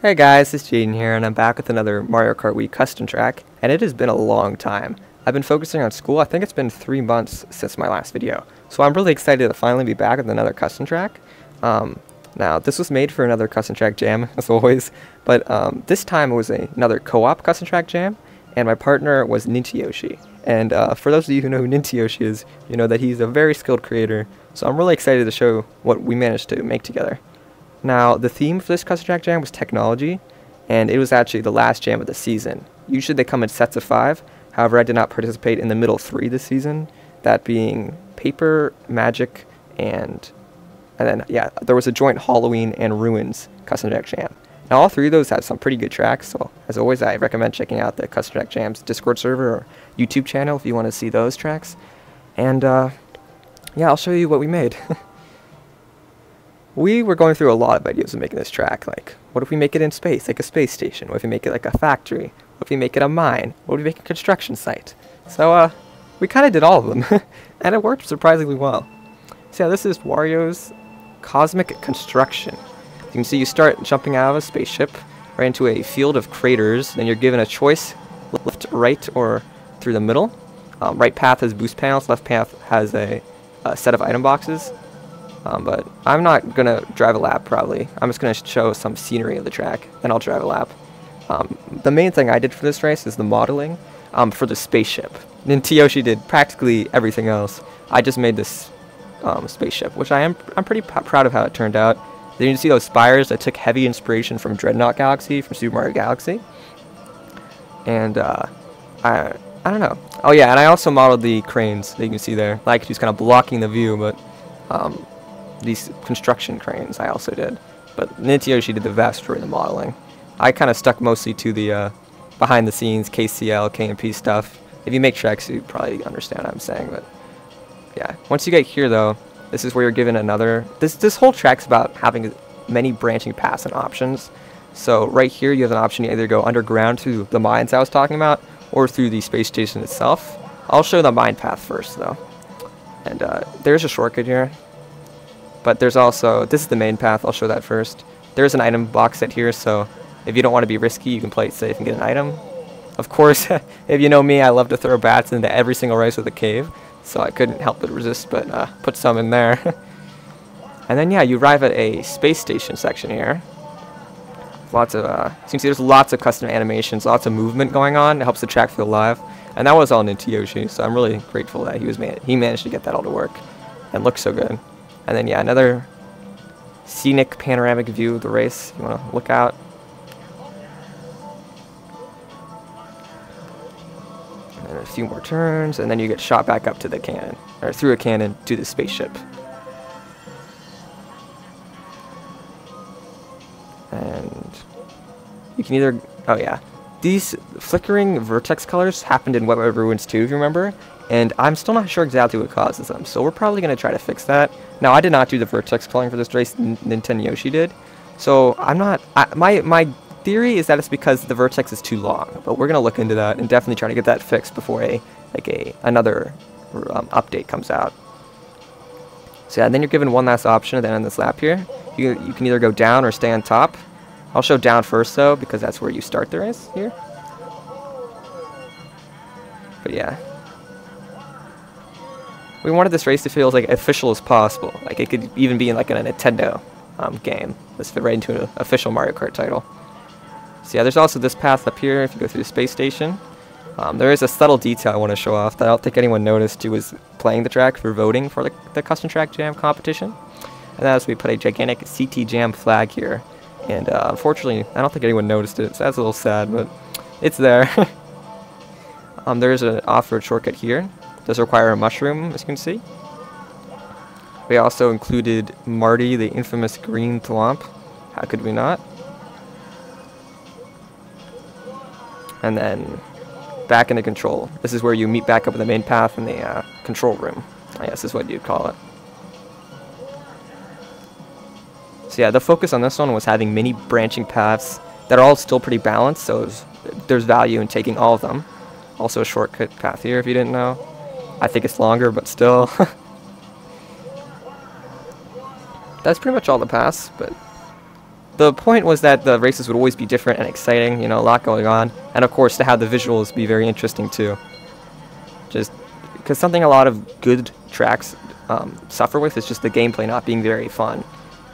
Hey guys, it's Jaden here, and I'm back with another Mario Kart Wii custom track, and it has been a long time. I've been focusing on school. I think it's been 3 months since my last video, so I'm really excited to finally be back with another custom track. Now, this was made for another custom track jam, as always, but this time it was another co-op custom track jam, and my partner was Nintayoshi. And for those of you who know who Nintayoshi is, you know that he's a very skilled creator, so I'm really excited to show what we managed to make together. Now, the theme for this custom track jam was technology, and it was actually the last jam of the season. Usually they come in sets of 5, however I did not participate in the middle 3 this season, that being Paper, Magic, and then, yeah, there was a joint Halloween and Ruins custom track jam. Now, all 3 of those have some pretty good tracks, so as always, I recommend checking out the Custom Track Jam's Discord server or YouTube channel if you want to see those tracks. And, yeah, I'll show you what we made. We were going through a lot of ideas of making this track, like, what if we make it in space, like a space station? What if we make it like a factory? What if we make it a mine? What if we make a construction site? So, we kind of did all of them, and it worked surprisingly well. So yeah, this is Wario's Cosmic Construction. You can see you start jumping out of a spaceship right into a field of craters, then you're given a choice, left, right, or through the middle. Right path has boost panels, left path has a set of item boxes. But I'm not going to drive a lap, probably. I'm just going to show some scenery of the track, then I'll drive a lap. The main thing I did for this race is the modeling for the spaceship. Nintayoshi did practically everything else. I just made this spaceship, which I'm pretty proud of how it turned out. Then you can see those spires that took heavy inspiration from Dreadnought Galaxy, from Super Mario Galaxy. And I don't know. Oh yeah, and I also modeled the cranes that you can see there. Like, just kind of blocking the view, but these construction cranes I also did, but Nintayoshi did the vast majority of the modeling. I kind of stuck mostly to the behind the scenes KCL, KMP stuff. If you make tracks, you probably understand what I'm saying, but yeah. Once you get here though, this is where you're given another, this whole track's about having many branching paths and options. So right here you have an option to either go underground to the mines I was talking about, or through the space station itself. I'll show the mine path first though. And there's a shortcut here. But there's also, this is the main path, I'll show that first. There's an item box set here, so if you don't want to be risky, you can play it safe and get an item. Of course, if you know me, I love to throw bats into every single race with a cave, so I couldn't help but resist, but put some in there. And then yeah, you arrive at a space station section here. Lots of, you can see there's lots of custom animations, lots of movement going on. It helps the track feel alive. And that was all Nintayoshi, so I'm really grateful that he managed to get that all to work and look so good. And then yeah, another scenic panoramic view of the race. You want to look out. And a few more turns, and then you get shot back up to the cannon, or through a cannon to the spaceship. And you can either, oh yeah, these flickering vertex colors happened in Wet Ruins 2, if you remember, and I'm still not sure exactly what causes them, so we're probably going to try to fix that. Now, I did not do the vertex coloring for this race, Nintayoshi did, so I'm not, my theory is that it's because the vertex is too long, but we're going to look into that and definitely try to get that fixed before another update comes out. So yeah, then you're given one last option at the end of this lap here. You can either go down or stay on top. I'll show down first though, because that's where you start the race here. But yeah. We wanted this race to feel as like official as possible. Like it could even be in like a Nintendo game. Let's fit right into an official Mario Kart title. So yeah, there's also this path up here if you go through the space station. There is a subtle detail I want to show off that I don't think anyone noticed who was playing the track for voting for the Custom Track Jam competition. And that is we put a gigantic CT Jam flag here. And unfortunately, I don't think anyone noticed it, so that's a little sad, but it's there. There's an off-road shortcut here. It does require a mushroom, as you can see. We also included Marty, the infamous green thwomp. How could we not? And then back in the control. This is where you meet back up in the main path in the control room. I guess is what you'd call it. So yeah, the focus on this one was having many branching paths that are all still pretty balanced, so there's value in taking all of them. Also a shortcut path here if you didn't know. I think it's longer, but still. That's pretty much all the paths, but the point was that the races would always be different and exciting, you know, a lot going on, and of course to have the visuals be very interesting too. Just because something a lot of good tracks suffer with is just the gameplay not being very fun.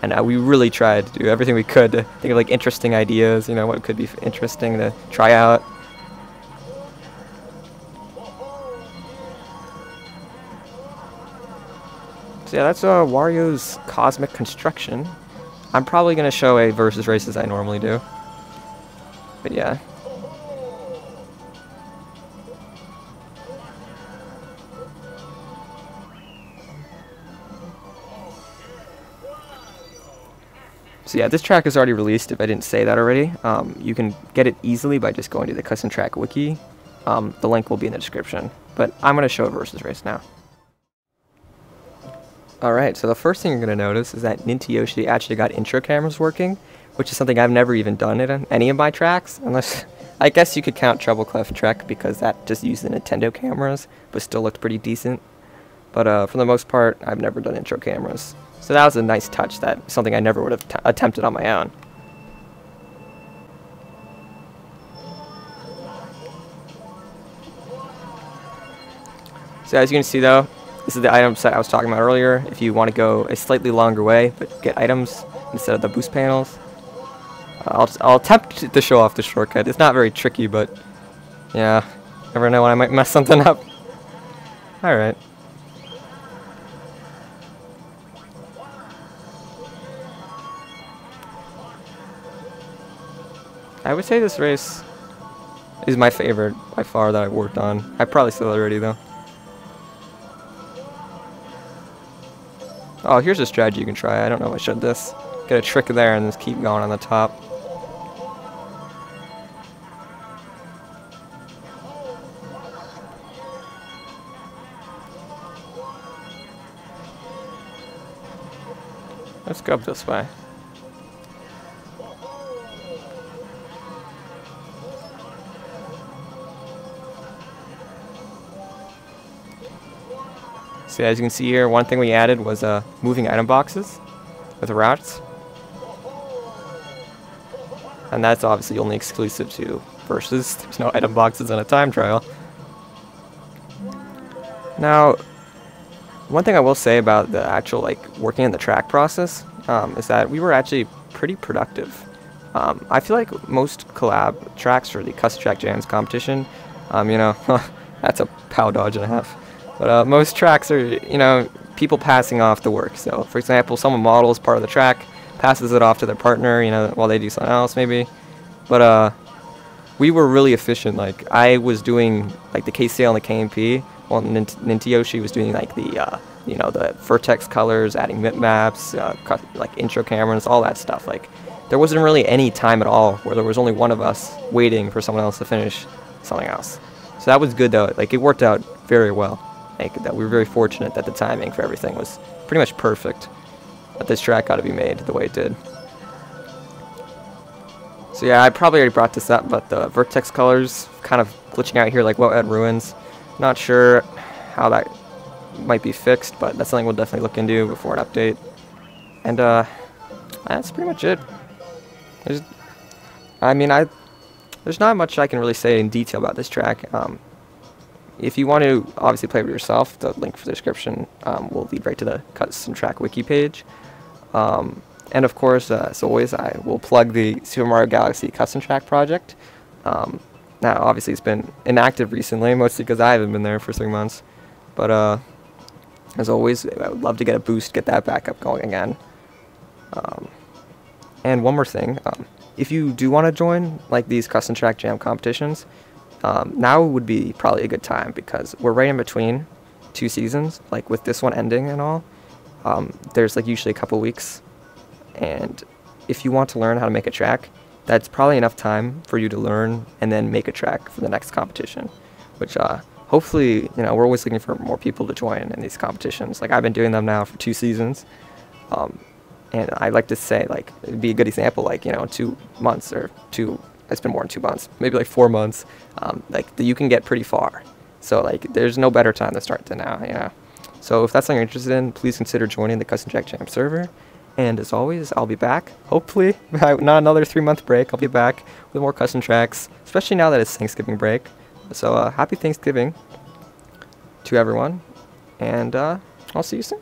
And we really tried to do everything we could to think of like interesting ideas, you know, what could be interesting to try out. So yeah, that's Wario's Cosmic Construction. I'm probably going to show a versus race as I normally do. But yeah. So yeah, this track is already released if I didn't say that already. You can get it easily by just going to the Custom Track Wiki. The link will be in the description. But I'm going to show a versus race now. Alright, so the first thing you're going to notice is that Nintiyoshi actually got intro cameras working, which is something I've never even done in any of my tracks, unless, I guess you could count Treble Clef Trek because that just used the Nintendo cameras, but still looked pretty decent. But for the most part, I've never done intro cameras. So that was a nice touch, that something I never would have attempted on my own. So as you can see though, this is the item set I was talking about earlier. If you want to go a slightly longer way, but get items instead of the boost panels. I'll attempt to show off the shortcut. It's not very tricky, but yeah, never know when I might mess something up. Alright. I would say this race is my favorite by far that I've worked on. I probably said that already though. Oh, here's a strategy you can try. I don't know if I should this. Get a trick there and just keep going on the top. Let's go up this way. So as you can see here, one thing we added was moving item boxes with routes. And that's obviously only exclusive to Versus. There's no item boxes on a time trial. Now, one thing I will say about the actual working in the track process is that we were actually pretty productive. I feel like most collab tracks for the Custom Track Jams competition, you know, that's a pow dodge and a half. But most tracks are, you know, people passing off the work. So, for example, someone models part of the track, passes it off to their partner, you know, while they do something else maybe. But we were really efficient. Like, I was doing the K-Sail and the KMP, while Nintiyoshi was doing the you know, the vertex colors, adding bitmaps, intro cameras, all that stuff. Like, there wasn't really any time at all where there was only one of us waiting for someone else to finish something else. So that was good though. Like, it worked out very well. That we were very fortunate that the timing for everything was pretty much perfect. That this track got to be made the way it did. So yeah, I probably already brought this up, but the vertex colors kind of glitching out here like Wet Ruins. Not sure how that might be fixed, but that's something we'll definitely look into before an update. And that's pretty much it. There's not much I can really say in detail about this track. If you want to obviously play with yourself, the link for the description will lead right to the Custom Track Wiki page. And of course, as always, I will plug the Super Mario Galaxy Custom Track Project. Now, obviously, it's been inactive recently, mostly because I haven't been there for 3 months. But as always, I would love to get a boost, get that back up going again. And one more thing, if you do want to join these Custom Track Jam competitions, now would be probably a good time because we're right in between 2 seasons, with this one ending and all. There's usually a couple weeks, and if you want to learn how to make a track, that's probably enough time for you to learn and then make a track for the next competition, which hopefully, you know, we're always looking for more people to join in these competitions. I've been doing them now for 2 seasons, and I like to say it'd be a good example, you know, 2 months or it's been more than 2 months, maybe 4 months, you can get pretty far. So there's no better time to start than now, you know. So if that's something you're interested in, please consider joining the Custom Track Jam server. And as always, I'll be back. Hopefully, not another 3-month break. I'll be back with more custom tracks, especially now that it's Thanksgiving break. So happy Thanksgiving to everyone, and I'll see you soon.